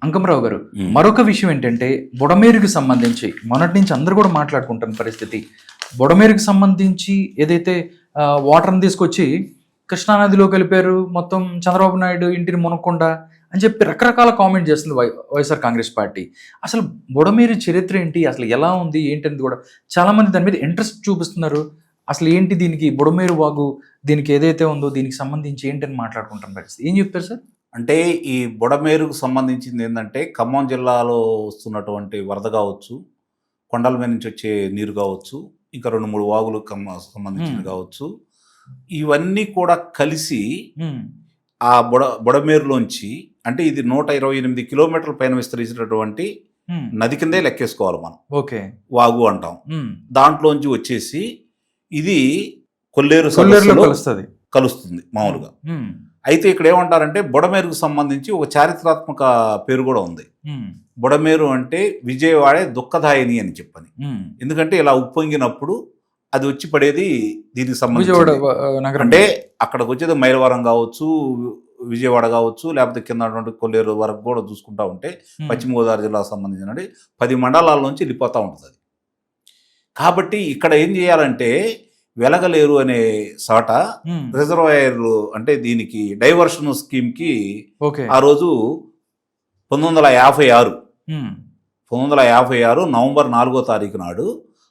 అంకమరావు గారు, మరొక విషయం ఏంటంటే బుడమేరుకి సంబంధించి మొన్నటి నుంచి అందరూ కూడా మాట్లాడుకుంటున్న పరిస్థితి. బుడమేరుకి సంబంధించి ఏదైతే వాటర్ని తీసుకొచ్చి కృష్ణానదిలో కలిపారు, మొత్తం చంద్రబాబు నాయుడు ఇంటిని మునక్కుండా అని చెప్పి రకరకాల కామెంట్ చేస్తుంది వైఎస్ఆర్ కాంగ్రెస్ పార్టీ. అసలు బుడమేరు చరిత్ర ఏంటి, అసలు ఎలా ఉంది ఏంటనేది కూడా చాలా మంది దాని మీద ఇంట్రెస్ట్ చూపిస్తున్నారు. అసలు ఏంటి దీనికి బుడమేరు వాగు, దీనికి ఏదైతే ఉందో దీనికి సంబంధించి ఏంటని మాట్లాడుకుంటున్న పరిస్థితి. ఏం చెప్తారు సార్? అంటే ఈ బుడమేరుకు సంబంధించింది ఏంటంటే ఖమ్మం జిల్లాలో వస్తున్నటువంటి వరద కావచ్చు, కొండల మీద నుంచి వచ్చే నీరు కావచ్చు, ఇంకా 2-3 వాగులు సంబంధించినవి కావచ్చు, ఇవన్నీ కూడా కలిసి ఆ బుడమేరులోంచి, అంటే ఇది 128 కిలోమీటర్ల పైన విస్తరించినటువంటి నది కిందే లెక్కేసుకోవాలి మనం. ఓకే, వాగు అంటాం. దాంట్లోంచి వచ్చేసి ఇది కొల్లేరు కలుస్తుంది మామూలుగా. అయితే ఇక్కడ ఏమంటారంటే బుడమేరుకు సంబంధించి ఒక చారిత్రాత్మక పేరు కూడా ఉంది. బుడమేరు అంటే విజయవాడే దుఃఖదాయిని అని చెప్పని. ఎందుకంటే ఇలా ఉప్పొంగినప్పుడు అది వచ్చి పడేది దీనికి సంబంధించి, అంటే అక్కడికి వచ్చేది మైలవరం కావచ్చు, విజయవాడ కావచ్చు, లేకపోతే కింద కొల్లేరు వరకు కూడా చూసుకుంటా ఉంటే పశ్చిమ గోదావరి జిల్లాకు సంబంధించిన 10 మండలాల నుంచి వెళ్ళిపోతూ ఉంటుంది అది. కాబట్టి ఇక్కడ ఏం చేయాలంటే వెలగలేరు అనే చోట రిజర్వాయర్లు, అంటే దీనికి డైవర్షన్ స్కీమ్కి ఆ రోజు 1956 నవంబర్ 4వ తారీఖు నాడు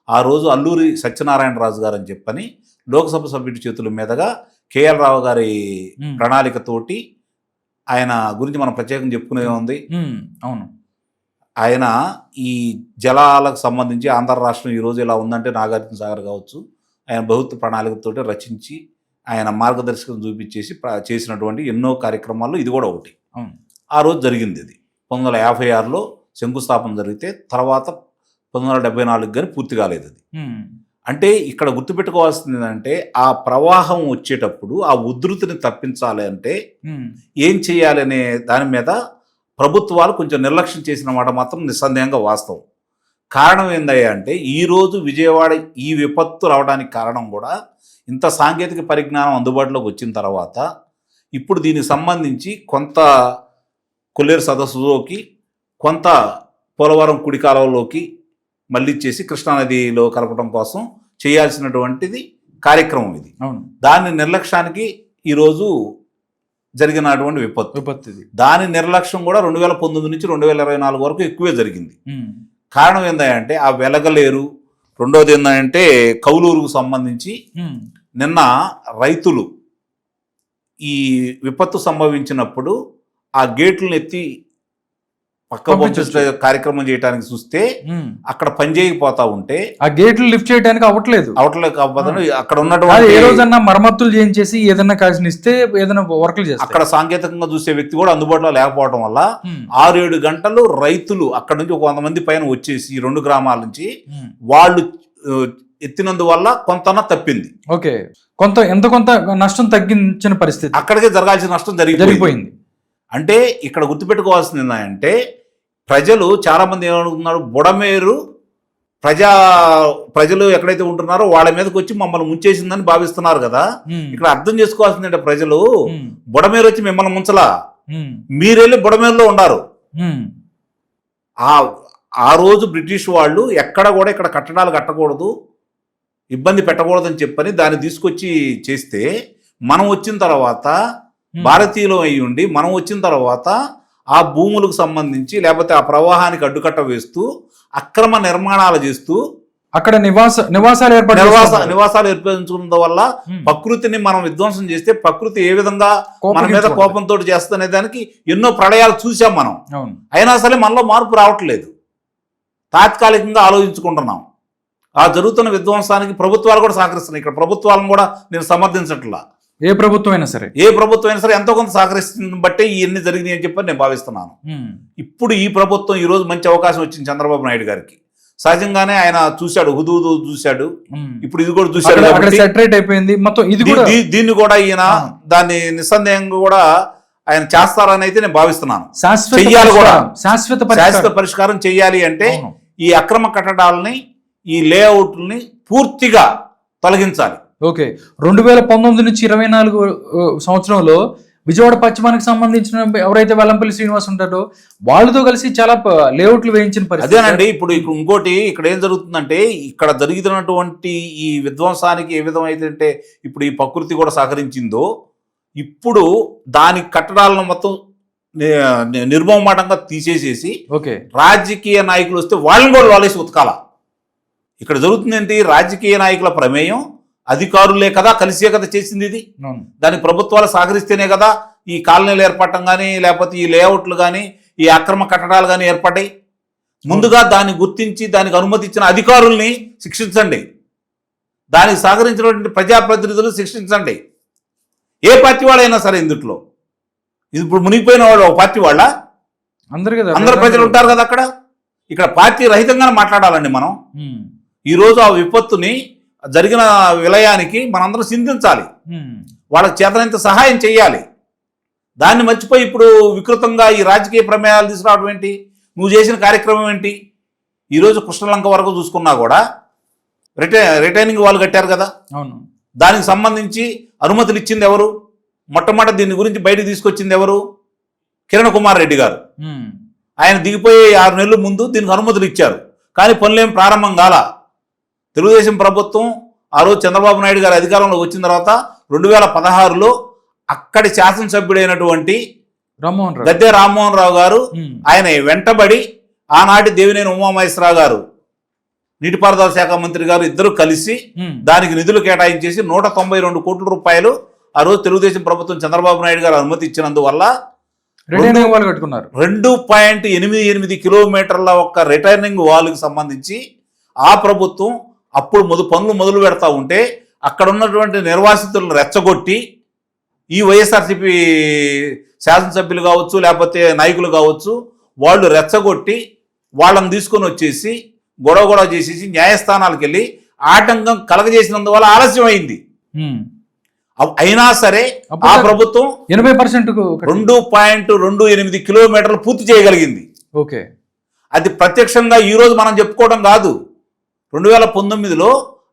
ఆ రోజు అల్లూరి సత్యనారాయణరాజు గారు అని చెప్పని లోక్సభ సభ్యుడి చేతుల మీదుగా కేఎల్ రావు గారి ప్రణాళికతోటి, ఆయన గురించి మనం ప్రత్యేకంగా చెప్పుకునే ఉంది. అవును, ఆయన ఈ జలాలకు సంబంధించి ఆంధ్ర రాష్ట్రం ఈరోజు ఇలా ఉందంటే నాగార్జున సాగర్ కావచ్చు, ఆయన ప్రభుత్వ ప్రణాళికతో రచించి ఆయన మార్గదర్శకం చూపించేసి చేసినటువంటి ఎన్నో కార్యక్రమాల్లో ఇది కూడా ఒకటి. ఆ రోజు జరిగింది. ఇది 1956లో శంకుస్థాపన జరిగితే తర్వాత 1974 కానీ పూర్తి కాలేదు అది. అంటే ఇక్కడ గుర్తుపెట్టుకోవాల్సింది ఏంటంటే ఆ ప్రవాహం వచ్చేటప్పుడు ఆ ఉధృతిని తప్పించాలి అంటే ఏం చేయాలనే దాని మీద ప్రభుత్వాలు కొంచెం నిర్లక్ష్యం చేసిన మాట మాత్రం నిస్సందేహంగా వాస్తవం. కారణం ఏందయ్యా అంటే ఈరోజు విజయవాడ ఈ విపత్తు రావడానికి కారణం కూడా ఇంత సాంకేతిక పరిజ్ఞానం అందుబాటులోకి వచ్చిన తర్వాత ఇప్పుడు దీనికి సంబంధించి కొంత కొల్లేరు సదస్సులోకి, కొంత పోలవరం కుడి కాలువలోకి మళ్ళిచ్చేసి కృష్ణానదిలో కలపడం కోసం చేయాల్సినటువంటిది కార్యక్రమం ఇది. దాని నిర్లక్ష్యానికి ఈరోజు జరిగినటువంటి విపత్తు ఇది. దాని నిర్లక్ష్యం కూడా 2019 నుంచి 2024 వరకు ఎక్కువే జరిగింది. కారణం ఏంటంటే ఆ వెలగలేరు, రెండోది ఏంటంటే కౌలూరుకు సంబంధించి నిన్న రైతులు ఈ విపత్తు సంభవించినప్పుడు ఆ గేట్లను ఎత్తి పక్క పంపించే కార్యక్రమం చేయడానికి చూస్తే అక్కడ పని చేయకపోతా ఉంటే ఆ గేట్లు లిఫ్ట్ చేయడానికి అవ్వట్లేదు అక్కడ ఉన్నటువంటి ఏ రోజన్నా మరమ్మతులు చేయించేసి ఏదైనా కాసినిస్తే ఏదైనా వర్క్లు చేస్తారు. అక్కడ సాంకేతికంగా చూసే వ్యక్తి కూడా అందుబాటులో లేకపోవడం వల్ల 6-7 గంటలు రైతులు అక్కడ నుంచి 100 మంది పైన వచ్చేసి ఈ 2 గ్రామాల నుంచి వాళ్ళు ఎత్తినందువల్ల కొంత తప్పింది. ఓకే, కొంత నష్టం తగ్గించిన పరిస్థితి, అక్కడికే జరగాల్సిన నష్టం జరిగిపోయింది. అంటే ఇక్కడ గుర్తుపెట్టుకోవాల్సింది ఏంటంటే ప్రజలు చాలా మంది ఏమనుకుంటున్నారు, బుడమేరు ప్రజలు ఎక్కడైతే ఉంటున్నారో వాళ్ళ మీదకి వచ్చి మమ్మల్ని ముంచేసిందని భావిస్తున్నారు కదా. ఇక్కడ అర్థం చేసుకోవాల్సింది అంటే ప్రజలు బుడమేరు వచ్చి మిమ్మల్ని ముంచలా, మీరెళ్ళి బుడమేరులో ఉండారు. ఆ రోజు బ్రిటిష్ వాళ్ళు ఎక్కడ కూడా ఇక్కడ కట్టడాలు కట్టకూడదు, ఇబ్బంది పెట్టకూడదని చెప్పని దాన్ని తీసుకొచ్చి చేస్తే మనం వచ్చిన తర్వాత భారతీయులు అయి ఉండి మనం వచ్చిన తర్వాత ఆ భూములకు సంబంధించి లేకపోతే ఆ ప్రవాహానికి అడ్డుకట్ట వేస్తూ అక్రమ నిర్మాణాలు చేస్తూ అక్కడ నివాసాలు ఏర్పరచుకున్న వల్ల ప్రకృతిని మనం విధ్వంసం చేస్తే ప్రకృతి ఏ విధంగా మన మీద కోపంతో చేస్తనే దానికి ఎన్నో ప్రళయాలు చూసాం మనం. అయినా సరే మనలో మార్పు రావట్లేదు, తాత్కాలికంగా ఆలోచించుకుంటున్నాం. ఆ జరుగుతున్న విధ్వంసానికి ప్రభుత్వాలు కూడా సహకరిస్తున్నాయి. ఇక్కడ ప్రభుత్వాలను కూడా నేను సమర్థించట్లా, ఏ ప్రభుత్వం అయినా సరే ఎంతో కొంత సహకరిస్తుంది బట్టే ఇవన్నీ జరిగినాయి అని చెప్పి నేను భావిస్తున్నాను. ఇప్పుడు ఈ ప్రభుత్వం ఈ రోజు మంచి అవకాశం వచ్చింది చంద్రబాబు నాయుడు గారికి. సహజంగానే ఆయన చూశాడు, హుదూదు చూశాడు, ఇప్పుడు ఇది కూడా చూశాడు, దీన్ని కూడా ఈయన దాన్ని నిస్సందేహంగా కూడా ఆయన చేస్తారని అయితే నేను భావిస్తున్నాను. చెయ్యాలి కూడా, శాశ్వత పరిష్కారం చెయ్యాలి అంటే ఈ అక్రమ కట్టడాలని, ఈ లేఅవుట్లని పూర్తిగా తొలగించాలి. ఓకే, 2019 నుంచి 24 సంవత్సరంలో విజయవాడ పశ్చిమానికి సంబంధించిన ఎవరైతే వెల్లంపల్లి శ్రీనివాస్ ఉంటారో వాళ్ళతో కలిసి చాలా లేఅవుట్లు వేయించిన పరిస్థితి. అదేనండి. ఇప్పుడు ఇంకోటి ఇక్కడ ఏం జరుగుతుందంటే, ఇక్కడ జరుగుతున్నటువంటి ఈ విధ్వంసానికి ఏ విధమైతే ఇప్పుడు ఈ ప్రకృతి కూడా సహకరించిందో, ఇప్పుడు దాని కట్టడాలను మొత్తం నిర్మమాటంగా తీసేసేసి ఓకే రాజకీయ నాయకులు వస్తే వాళ్ళని కూడా వాళ్ళేసి ఉతకాల. ఇక్కడ జరుగుతుంది ఏంటి, రాజకీయ నాయకుల ప్రమేయం, అధికారులే కదా కలిసే కదా చేసింది ఇది. దానికి ప్రభుత్వాలు సహకరిస్తేనే కదా ఈ కాలనీలు ఏర్పడటం కానీ, లేకపోతే ఈ లేఅవుట్లు కానీ, ఈ అక్రమ కట్టడాలు కానీ ఏర్పడ్డాయి. ముందుగా దాన్ని గుర్తించి దానికి అనుమతి ఇచ్చిన అధికారుల్ని శిక్షించండి, దానికి సహకరించినటువంటి ప్రజాప్రతినిధులు శిక్షించండి. ఏ పార్టీ వాళ్ళైనా సరే ఇందుట్లో. ఇది ఇప్పుడు మునిగిపోయిన వాళ్ళు ఒక పార్టీ వాళ్ళ, అందరు ప్రజలు ఉంటారు కదా అక్కడ. ఇక్కడ పార్టీ రహితంగానే మాట్లాడాలండి మనం. ఈరోజు ఆ విపత్తుని జరిగిన విలయానికి మనందరం చింతించాలి, వాళ్ళకి చేతనంత సహాయం చేయాలి. దాన్ని మర్చిపోయి ఇప్పుడు వికృతంగా ఈ రాజకీయ ప్రమేయాలు తీసుకురావడం ఏంటి, నువ్వు చేసిన కార్యక్రమం ఏంటి? ఈరోజు కృష్ణలంక వరకు చూసుకున్నా కూడా రిటైనింగ్ వాళ్ళు కట్టారు కదా, అవును. దానికి సంబంధించి అనుమతులు ఇచ్చింది ఎవరు? మొట్టమొదటి దీని గురించి బయటకు తీసుకొచ్చింది ఎవరు? కిరణ్ కుమార్ రెడ్డి గారు. ఆయన దిగిపోయే 6 నెలల ముందు దీనికి అనుమతులు ఇచ్చారు, కానీ పనులేం ప్రారంభం కాల. తెలుగుదేశం ప్రభుత్వం ఆ రోజు చంద్రబాబు నాయుడు గారు అధికారంలోకి వచ్చిన తర్వాత 2016లో అక్కడి శాసనసభ్యుడైనటువంటి గద్దె రామ్మోహన్ రావు గారు ఆయన వెంటబడి ఆనాటి దేవినేని ఉమామహేశ్వరరావు గారు, నీటిపారుదల శాఖ మంత్రి గారు ఇద్దరు కలిసి దానికి నిధులు కేటాయించేసి 192 కోట్ల రూపాయలు ఆ రోజు తెలుగుదేశం ప్రభుత్వం చంద్రబాబు నాయుడు గారు అనుమతి ఇచ్చినందువల్ల 2.88 కిలోమీటర్ల ఒక రిటర్నింగ్ వాల్కి సంబంధించి ఆ ప్రభుత్వం అప్పుడు పనులు మొదలు పెడతా ఉంటే అక్కడ ఉన్నటువంటి నిర్వాసితులను రెచ్చగొట్టి ఈ వైఎస్ఆర్సీపీ శాసనసభ్యులు కావచ్చు, లేకపోతే నాయకులు కావచ్చు, వాళ్ళు రెచ్చగొట్టి వాళ్ళని తీసుకొని వచ్చేసి గొడవ చేసేసి న్యాయస్థానాలకు వెళ్ళి ఆటంకం కలగజేసినందువల్ల ఆలస్యం అయింది. అయినా సరే ఆ ప్రభుత్వం 2.28 కిలోమీటర్లు పూర్తి చేయగలిగింది. ఓకే, అది ప్రత్యక్షంగా ఈ రోజు మనం చెప్పుకోవడం కాదు. 2019లో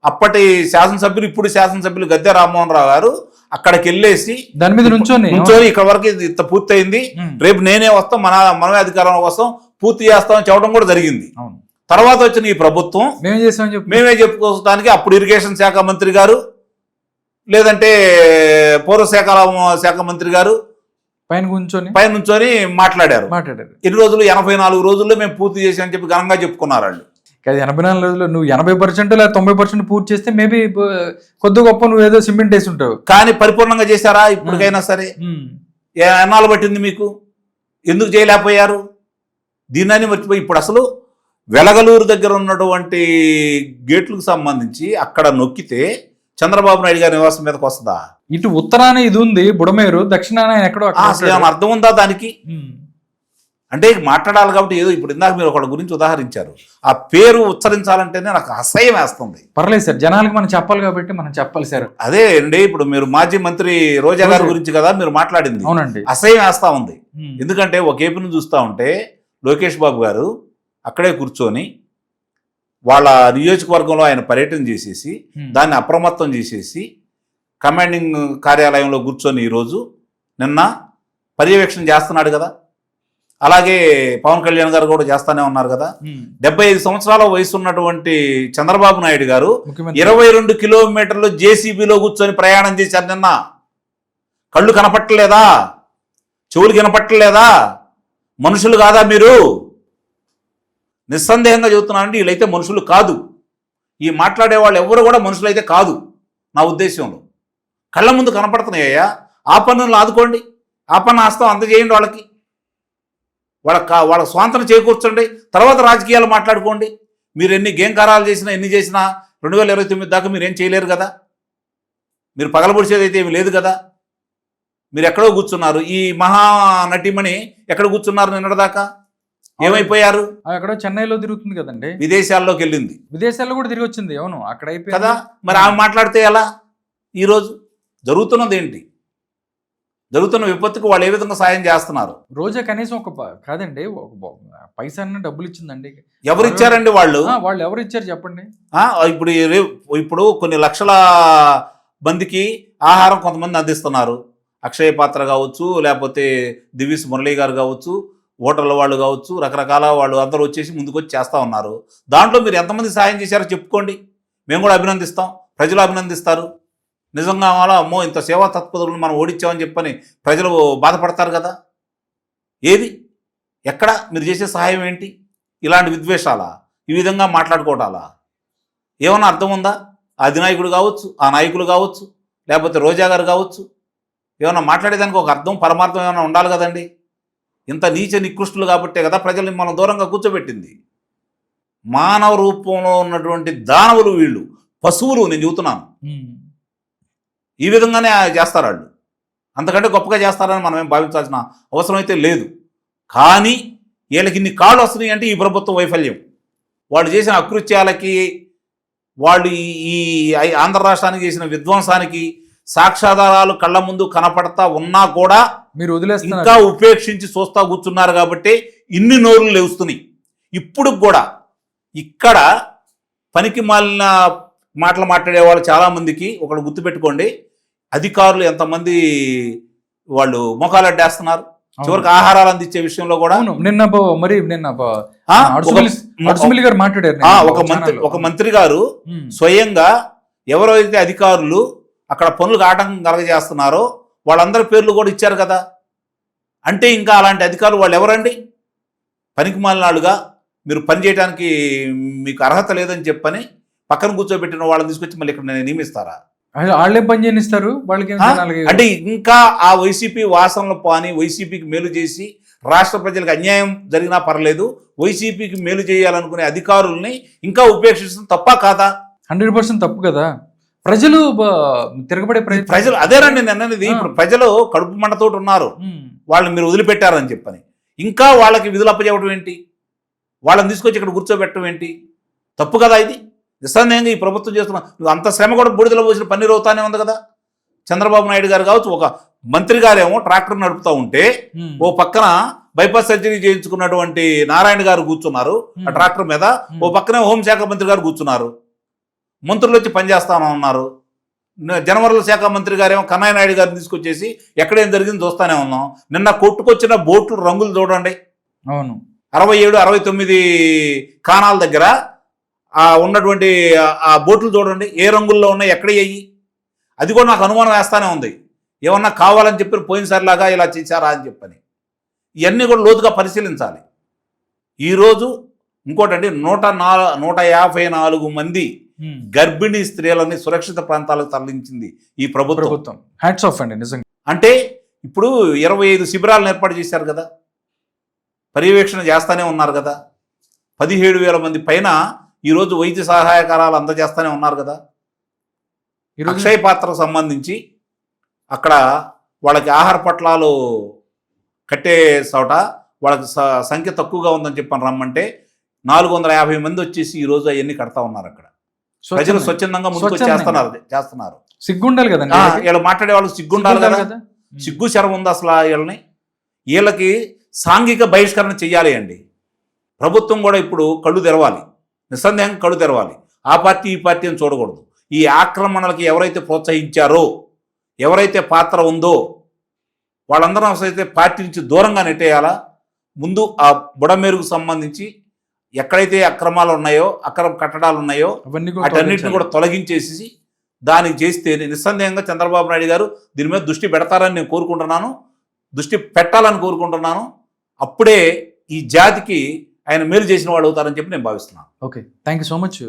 అప్పటి శాసనసభ్యులు, ఇప్పుడు శాసనసభ్యులు గద్దె రామ్మోహన్ రావు గారు అక్కడికి వెళ్ళేసి దాని మీద నుంచొని ఇక్కడ వరకు ఇంత పూర్తి అయింది, రేపు నేనే వస్తాం, మనమే అధికారంలో వస్తాం, పూర్తి చేస్తామని చెప్పడం కూడా జరిగింది. తర్వాత వచ్చిన ఈ ప్రభుత్వం మేమే చెప్పుకోవడానికి అప్పుడు ఇరిగేషన్ శాఖ మంత్రి గారు, లేదంటే పౌరశాఖ మంత్రి గారు పైన నుంచొని మాట్లాడారు. ఎన్ని రోజులు? 84 రోజుల్లో మేము పూర్తి చేసామని చెప్పి ఘనంగా చెప్పుకున్నారు వాళ్ళు. 84 రోజుల్లో నువ్వు 80% లేదా 90% పూర్తి చేస్తే మేబీ కొద్ది గొప్ప నువ్వు ఏదో సిమెంట్ వేసి ఉంటావు, కానీ పరిపూర్ణంగా చేశారా ఇప్పటికైనా సరే? ఎన్నాళ్ళు పట్టింది మీకు? ఎందుకు చేయలేకపోయారు? దీన్ని మర్చిపోయి ఇప్పుడు అసలు వెలగలూరు దగ్గర ఉన్నటువంటి గేట్లకు సంబంధించి అక్కడ నొక్కితే చంద్రబాబు నాయుడు గారి నివాసం మీదకి వస్తుందా? ఇటు ఉత్తరాన ఇది ఉంది బుడమేరు, దక్షిణాన ఎక్కడో. అసలు అర్థం ఉందా దానికి? అంటే మాట్లాడాలి కాబట్టి ఏదో ఇప్పుడు ఇందాక మీరు ఒకటి గురించి ఉదాహరించారు, ఆ పేరు ఉచ్చరించాలంటేనే నాకు అసహ్యం వేస్తుంది. పర్లేదు సార్, జనాలకు మనం చెప్పాలి కాబట్టి మనం చెప్పాలి సార్. అదే అండి, ఇప్పుడు మీరు మాజీ మంత్రి రోజా గారి గురించి కదా మీరు మాట్లాడింది. అవునండి, అసహ్యం వేస్తా ఉంది. ఎందుకంటే ఒక ఏపీని చూస్తూ ఉంటే లోకేష్ బాబు గారు అక్కడే కూర్చొని వాళ్ళ నియోజకవర్గంలో ఆయన పర్యటన చేసేసి దాన్ని అప్రమత్తం చేసేసి కమాండింగ్ కార్యాలయంలో కూర్చొని ఈరోజు నిన్న పర్యవేక్షణ చేస్తున్నాడు కదా. అలాగే పవన్ కళ్యాణ్ గారు కూడా చేస్తానే ఉన్నారు కదా. 75 సంవత్సరాల వయసు ఉన్నటువంటి చంద్రబాబు నాయుడు గారు 22 కిలోమీటర్లు జేసీబీలో కూర్చొని ప్రయాణం చేశారు నిన్న. కళ్ళు కనపట్టలేదా? చెవులు కనపట్టలేదా? మనుషులు కాదా మీరు? నిస్సందేహంగా చెబుతున్నానండి, వీళ్ళైతే మనుషులు కాదు. ఈ మాట్లాడే వాళ్ళు ఎవరు కూడా మనుషులైతే కాదు నా ఉద్దేశంలో. కళ్ళ ముందు కనపడుతున్నాయ్యా, ఆ పనులను ఆదుకోండి, ఆ పన్ను ఆస్తం అందజేయండి వాళ్ళకి, వాళ్ళ స్వాంతన చేకూర్చండి, తర్వాత రాజకీయాలు మాట్లాడుకోండి. మీరు ఎన్ని గేంకారాలు చేసినా ఎన్ని చేసినా 2029 దాకా మీరు ఏం చేయలేరు కదా. మీరు పగలబొడిచేది అయితే ఏమి లేదు కదా. మీరు ఎక్కడో కూర్చున్నారు. ఈ మహా నటిమణి ఎక్కడ కూర్చున్నారు నిన్నటిదాకా? ఏమైపోయారు? ఎక్కడో చెన్నైలో తిరుగుతుంది కదండి, విదేశాల్లోకి వెళ్ళింది. విదేశాల్లో కూడా తిరిగి వచ్చింది. అవును, అక్కడ అయిపోయింది కదా. మరి ఆమె మాట్లాడితే ఎలా? ఈరోజు జరుగుతున్నది ఏంటి? జరుగుతున్న విపత్తుకు వాళ్ళు ఏ విధంగా సాయం చేస్తున్నారు? రోజా కనీసం కాదండి ఒక పైసా డబ్బులు ఇచ్చిందండి. ఎవరు ఇచ్చారండి? వాళ్ళు ఎవరు ఇచ్చారు చెప్పండి. ఇప్పుడు కొన్ని లక్షల మందికి ఆహారం కొంతమంది అందిస్తున్నారు. అక్షయ్ పాత్ర కావచ్చు, లేకపోతే దివిస్ మురళి గారు కావచ్చు, ఓటర్ల వాళ్ళు కావచ్చు, రకరకాల వాళ్ళు అందరూ వచ్చేసి ముందుకొచ్చి చేస్తూ ఉన్నారు. దాంట్లో మీరు ఎంతమంది సాయం చేశారో చెప్పుకోండి, మేము కూడా అభినందిస్తాం, ప్రజలు అభినందిస్తారు. నిజంగా వాళ్ళ అమ్మో ఇంత సేవా తత్పరులను మనం ఓడించామని చెప్పని ప్రజలు బాధపడతారు కదా. ఏది ఎక్కడ మీరు చేసే సహాయం ఏంటి? ఇలాంటి విద్వేషాలా, ఈ విధంగా మాట్లాడుకోవటాలా? ఏమన్నా అర్థం ఉందా? ఆ అధినాయకుడు కావచ్చు, ఆ నాయకులు కావచ్చు, లేకపోతే రోజా గారు కావచ్చు, ఏమన్నా మాట్లాడేదానికి ఒక అర్థం పరమార్థం ఏమైనా ఉండాలి కదండి. ఇంత నీచ నికృష్టులు కాబట్టే కదా ప్రజల్ని మనం దూరంగా కూర్చోబెట్టింది. మానవ రూపంలో ఉన్నటువంటి దానవులు వీళ్ళు, పశువులు. నేను చెబుతున్నాను, ఈ విధంగానే చేస్తారు వాళ్ళు. అంతకంటే గొప్పగా చేస్తారని మనం ఏం భావించాల్సిన అవసరం అయితే లేదు. కానీ వీళ్ళకి ఇన్ని కాళ్ళు వస్తున్నాయి అంటే ఈ ప్రభుత్వం వైఫల్యం. వాళ్ళు చేసిన అకృత్యాలకి, వాళ్ళు ఈ ఆంధ్ర రాష్ట్రానికి చేసిన విధ్వంసానికి సాక్ష్యాధారాలు కళ్ళ ముందు కనపడతా ఉన్నా కూడా మీరు వదిలేస్తున్నారు, ఇంకా ఉపేక్షించి చూస్తా కూర్చున్నారు కాబట్టి ఇన్ని నోరులు లేవుస్తున్నాయి. ఇప్పుడు కూడా ఇక్కడ పనికి మాలిన మాటలు మాట్లాడే వాళ్ళు చాలామందికి ఒకటి గుర్తుపెట్టుకోండి, అధికారులు ఎంతమంది వాళ్ళు మొఖాలడ్డేస్తున్నారు. చివరికి ఆహారాలు అందించే విషయంలో కూడా గారు మాట్లాడారు. ఒక మంత్రి గారు స్వయంగా ఎవరైతే అధికారులు అక్కడ పనులకు ఆటంకం కలగజేస్తున్నారో వాళ్ళందరి పేర్లు కూడా ఇచ్చారు కదా. అంటే ఇంకా అలాంటి అధికారులు వాళ్ళు ఎవరండి? పనికి మాలినాళ్ళుగా మీరు పని చేయడానికి మీకు అర్హత లేదని చెప్పని పక్కన కూర్చోబెట్టిన వాళ్ళని తీసుకొచ్చి మళ్ళీ ఇక్కడ నియమిస్తారా? వాళ్ళే పని చేయనిస్తారు వాళ్ళకి. అంటే ఇంకా ఆ వైసీపీ వాసనలు పాని వైసీపీకి మేలు చేసి రాష్ట్ర ప్రజలకు అన్యాయం జరిగినా పర్లేదు, వైసీపీకి మేలు చేయాలనుకునే అధికారుల్ని ఇంకా ఉపేక్షిస్తుంది తప్ప కాదా? 100% తప్పు కదా. ప్రజలు తిరగబడే ప్రజలు అదేనండి నేను అనేది. ఇప్పుడు ప్రజలు కడుపు మంటతోటి ఉన్నారు, వాళ్ళని మీరు వదిలిపెట్టారని చెప్పని ఇంకా వాళ్ళకి విధులు అప్పచెప్పడం ఏంటి? వాళ్ళని తీసుకొచ్చి ఇక్కడ కూర్చోబెట్టడం ఏంటి? తప్పు కదా ఇది. నిస్సందేహంగా ఈ ప్రభుత్వం చేస్తున్న అంత శ్రమ కూడా బూడిదలో పోసిన పన్నీరు అవుతానే ఉంది కదా. చంద్రబాబు నాయుడు గారు కావచ్చు, ఒక మంత్రి గారేమో ట్రాక్టర్ నడుపుతూ ఉంటే ఓ పక్కన బైపాస్ సర్జరీ చేయించుకున్నటువంటి నారాయణ గారు కూర్చున్నారు ఆ ట్రాక్టర్ మీద, ఓ పక్కనే హోంశాఖ మంత్రి గారు కూర్చున్నారు. మంత్రులు వచ్చి పనిచేస్తామన్నారు. జనవరుల శాఖ మంత్రి గారేమో కన్నయ్య నాయుడు గారిని తీసుకొచ్చేసి ఎక్కడేం జరిగింది చూస్తానే ఉన్నాం. నిన్న కొట్టుకొచ్చిన బోట్లు రంగులు చూడండి. అవును, 67, 69 కానాల దగ్గర ఉన్నటువంటి ఆ బోట్లు చూడండి ఏ రంగుల్లో ఉన్నాయి, ఎక్కడ అయ్యి. అది కూడా నాకు అనుమానం వేస్తానే ఉంది, ఏమన్నా కావాలని చెప్పి పోయినసారిలాగా ఇలా చేశారా అని చెప్పని. ఇవన్నీ కూడా లోతుగా పరిశీలించాలి. ఈరోజు ఇంకోటండి 154 మంది గర్భిణీ స్త్రీలని సురక్షిత ప్రాంతాలకు తరలించింది ఈ ప్రభుత్వం. హ్యాట్స్ ఆఫ్ అండి నిజంగా. అంటే ఇప్పుడు 25 శిబిరాలను ఏర్పాటు చేశారు కదా, పర్యవేక్షణ చేస్తూనే ఉన్నారు కదా. 17,000 మంది పైన ఈరోజు వైద్య సహాయకారాలు అందజేస్తూనే ఉన్నారు కదా. అక్షయ్ పాత్రకు సంబంధించి అక్కడ వాళ్ళకి ఆహార పొట్లాలు కట్టే చోట వాళ్ళకి సంఖ్య తక్కువగా ఉందని చెప్పని రమ్మంటే 450 మంది వచ్చేసి ఈరోజు అవన్నీ కడతా ఉన్నారు. అక్కడ ప్రజలు స్వచ్ఛందంగా ముందుకు చేస్తున్నారు. సిగ్గుండాలి కదండి వీళ్ళు మాట్లాడే వాళ్ళు, సిగ్గుండాలి కదా. సిగ్గు శరం ఉంది అసలు వీళ్ళకి సాంఘిక బహిష్కరణ చెయ్యాలి అండి. ప్రభుత్వం కూడా ఇప్పుడు కళ్ళు తెరవాలి, నిస్సందేహంగా కళ్ళు తెరవాలి. ఆ పార్టీ ఈ పార్టీ అని చూడకూడదు. ఈ ఆక్రమణలకి ఎవరైతే ప్రోత్సహించారో, ఎవరైతే పాత్ర ఉందో వాళ్ళందరూ అసలైతే పార్టీ నుంచి దూరంగా నెట్టేయాలా. ముందు ఆ బుడమేరుకు సంబంధించి ఎక్కడైతే అక్రమాలు ఉన్నాయో, అక్రమ కట్టడాలు ఉన్నాయో వాటన్నిటిని కూడా తొలగించేసి దానికి చేస్తే నిస్సందేహంగా చంద్రబాబు నాయుడు గారు దీని మీద దృష్టి పెడతారని నేను కోరుకుంటున్నాను, దృష్టి పెట్టాలని కోరుకుంటున్నాను. అప్పుడే ఈ జాతికి ఆయన మేలు చేసిన వాడు అవుతారని చెప్పి నేను భావిస్తున్నాను. Okay, thank you so much.